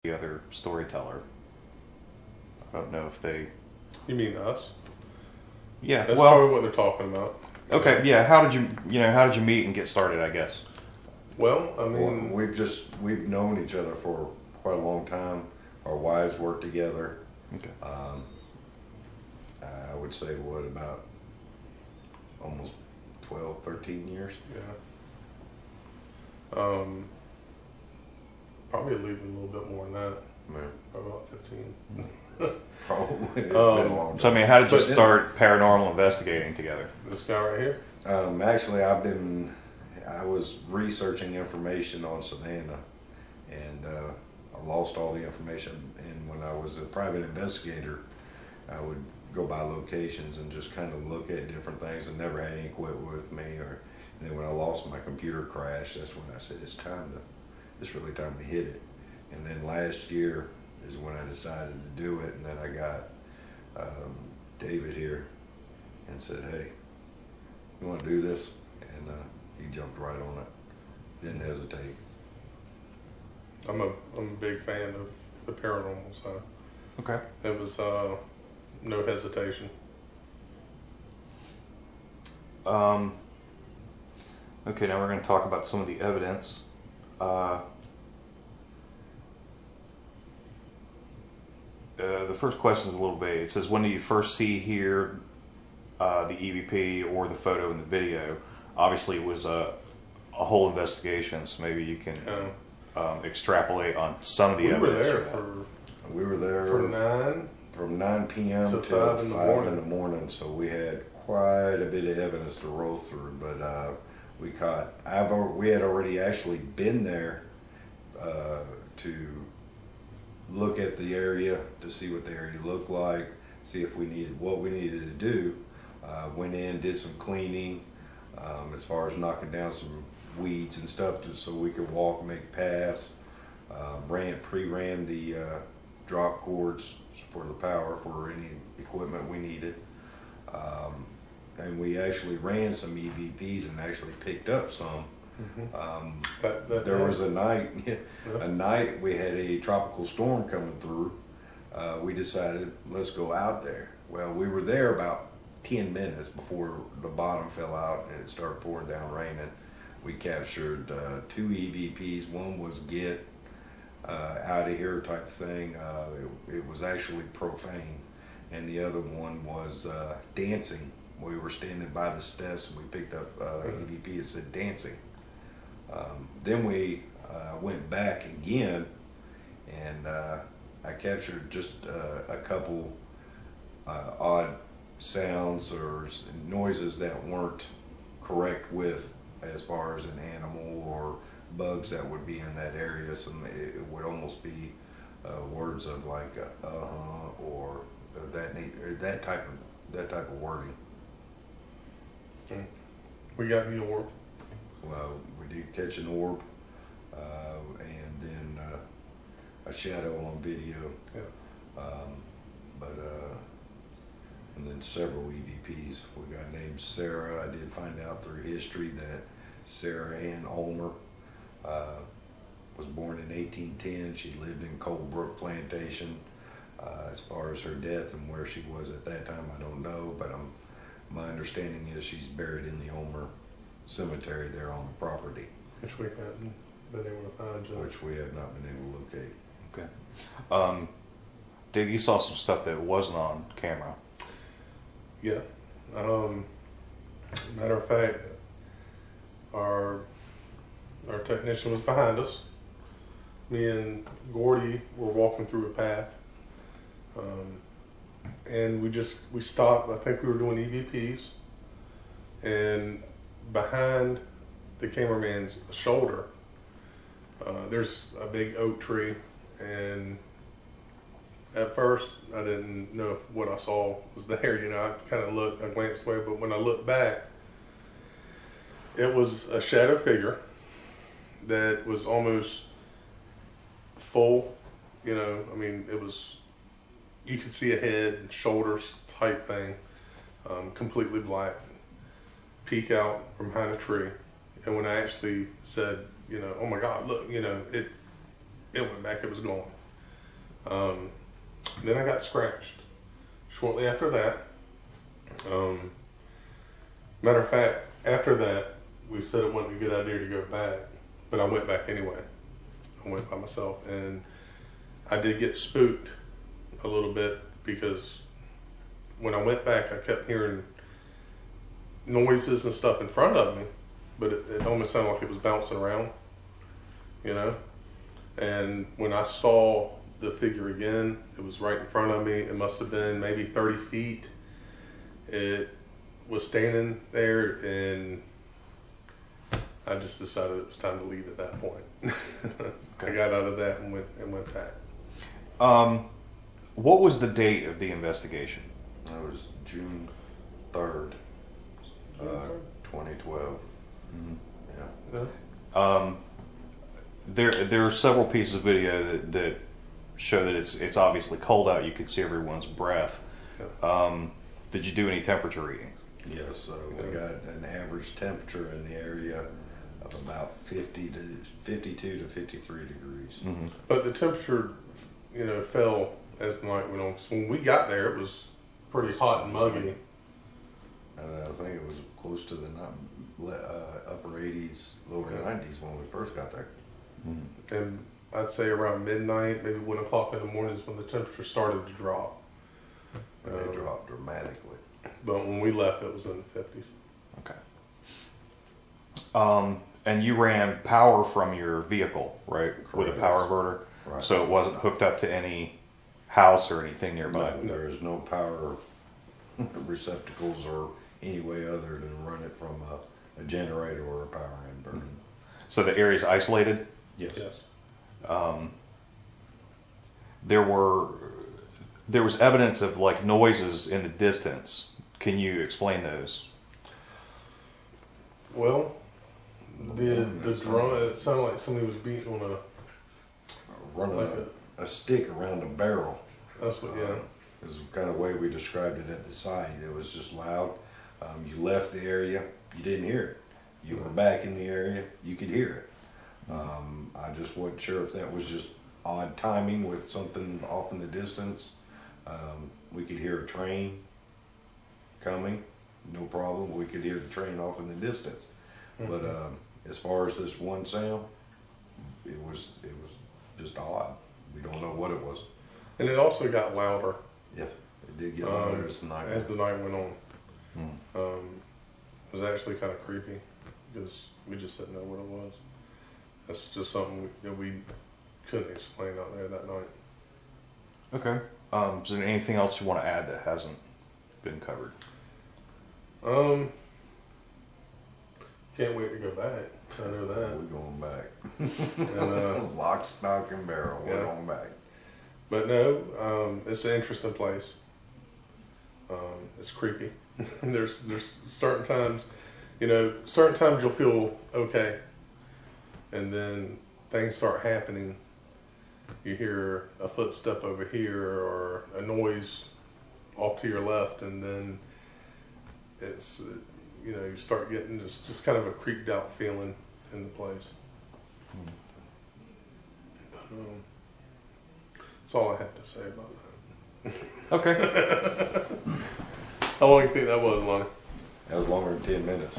the other storyteller. I don't know if they... You mean us? Yeah, That's well, probably what they're talking about. okay, yeah. How did you meet and get started? I guess. Well, I mean, We've known each other for quite a long time. Our wives work together. Okay. I would say about almost 12, 13 years. yeah. Probably leaving a little bit more than that. Yeah. About 15. Probably. It's been a long time. So I mean, how did you But- start paranormal investigating together? This guy right here. Actually, I was researching information on Savannah, and I lost all the information. And when I was a private investigator, I would go by locations and just kind of look at different things, and never had any equipment with me. And then when I lost my computer crash, that's when I said it's really time to hit it. And then last year is when I decided to do it, and then I got David here and said, "Hey, you want to do this?" And he jumped right on it, didn't hesitate. I'm a big fan of the paranormal, so Okay. it was no hesitation. Okay, now we're going to talk about some of the evidence. The first question is a little vague. It says, when do you first hear the EVP or the photo in the video? Obviously, it was a whole investigation, so maybe you can extrapolate on some of the We were evidence. there We were there for 9. from 9 p.m. So till 5 in the 5 in the morning, so we had quite a bit of evidence to roll through. But we had already actually been there to look at the area, to see what the area looked like, see if what we needed to do. Went in, did some cleaning, as far as knocking down some weeds and stuff, so we could walk, make paths. Pre-ran the drop cords for the power for any equipment we needed. And we actually ran some EVPs and actually picked up some. There was a night we had a tropical storm coming through. We decided, let's go out there. Well, we were there about 10 minutes before the bottom fell out and it started pouring down raining. We captured 2 EVPs. One was get out of here type thing. It was actually profane. And the other one was dancing. We were standing by the steps and we picked up EVP that said dancing. Then we went back again, and I captured just a couple odd sounds or noises that weren't correct with as far as an animal or bugs that would be in that area. It would almost be words of like or that type of wording. We got the orb. Well, we did catch an orb, and then a shadow on video. Yeah. And then several EVPs. We got named Sarah. I did find out through history that Sarah Ann Ulmer was born in 1810. She lived in Coldbrook Plantation. As far as her death and where she was at that time, I don't know, but my understanding is she's buried in the Ulmer Cemetery there on the property, Which we haven't been able to find yet. which we have not been able to locate. Okay. Dave, you saw some stuff that wasn't on camera. Yeah. Matter of fact, our technician was behind us. Me and Gordy were walking through a path. And we stopped. I think we were doing EVPs. And behind the cameraman's shoulder, there's a big oak tree. And at first, I didn't know if what I saw was there. I kind of looked, I glanced away, but when I looked back, it was a shadow figure that was almost full. It was, you could see a head and shoulders type thing, completely black, peek out from behind a tree. And when I actually said, oh my God, look, it went back, it was gone. Then I got scratched. Shortly after that, matter of fact, after that, we said it wasn't a good idea to go back, but I went back anyway. I went by myself, and I did get spooked a little bit because when I went back, I kept hearing noises and stuff in front of me, but it almost sounded like it was bouncing around, you know? And when I saw the figure again, it was right in front of me. It must have been maybe 30 feet. It was standing there, and I just decided it was time to leave at that point. Okay. I got out of that and went back. What was the date of the investigation? That was June 3rd, 2012. Yeah. There are several pieces of video that show that it's obviously cold out. You could see everyone's breath. Yeah. Did you do any temperature readings? Yes, so we got an average temperature in the area of about 52 to 53 degrees. Mm-hmm. But the temperature, fell as the night went on. So when we got there, it was pretty hot and muggy. I think it was close to the upper 80s, lower 90s when we first got there. Mm-hmm. And I'd say around midnight, maybe 1 o'clock in the morning is when the temperature started to drop. It dropped dramatically. But when we left, it was in the 50s. Okay. And you ran power from your vehicle, right? Correct. With a power inverter? Right. So it wasn't hooked up to any house or anything nearby? No, there is no power receptacles or any way other than run it from a generator or a power inverter. Mm-hmm. So the area's isolated? Yes. There was evidence of like noises in the distance. Can you explain those? Well, the drum, it sounded like somebody was beating on Running like a stick around a barrel. that's what, yeah. Is the kind of way we described it at the site. It was just loud. You left the area, you didn't hear it. You were back in the area, you could hear it. I just wasn't sure if that was just odd timing with something off in the distance. We could hear a train coming, no problem. We could hear the train off in the distance. But as far as this one sound, it was just odd. We don't know what it was. And it also got louder Yeah, it did get louder as the night as the night went on. Mm. It was actually kind of creepy because we just didn't know what it was. That's just something that we couldn't explain out there that night. Okay. Is there anything else you want to add that hasn't been covered? Can't wait to go back. I know that. We're going back. And, Lock, stock, and barrel. We're Yeah. going back. but no, it's an interesting place. It's creepy. there's certain times, certain times you'll feel okay, and then things start happening. You hear a footstep over here or a noise off to your left, and then it's you start getting just kind of a creeped out feeling in the place. That's all I have to say about that. Okay. How long do you think that was, Lonnie? That was longer than 10 minutes.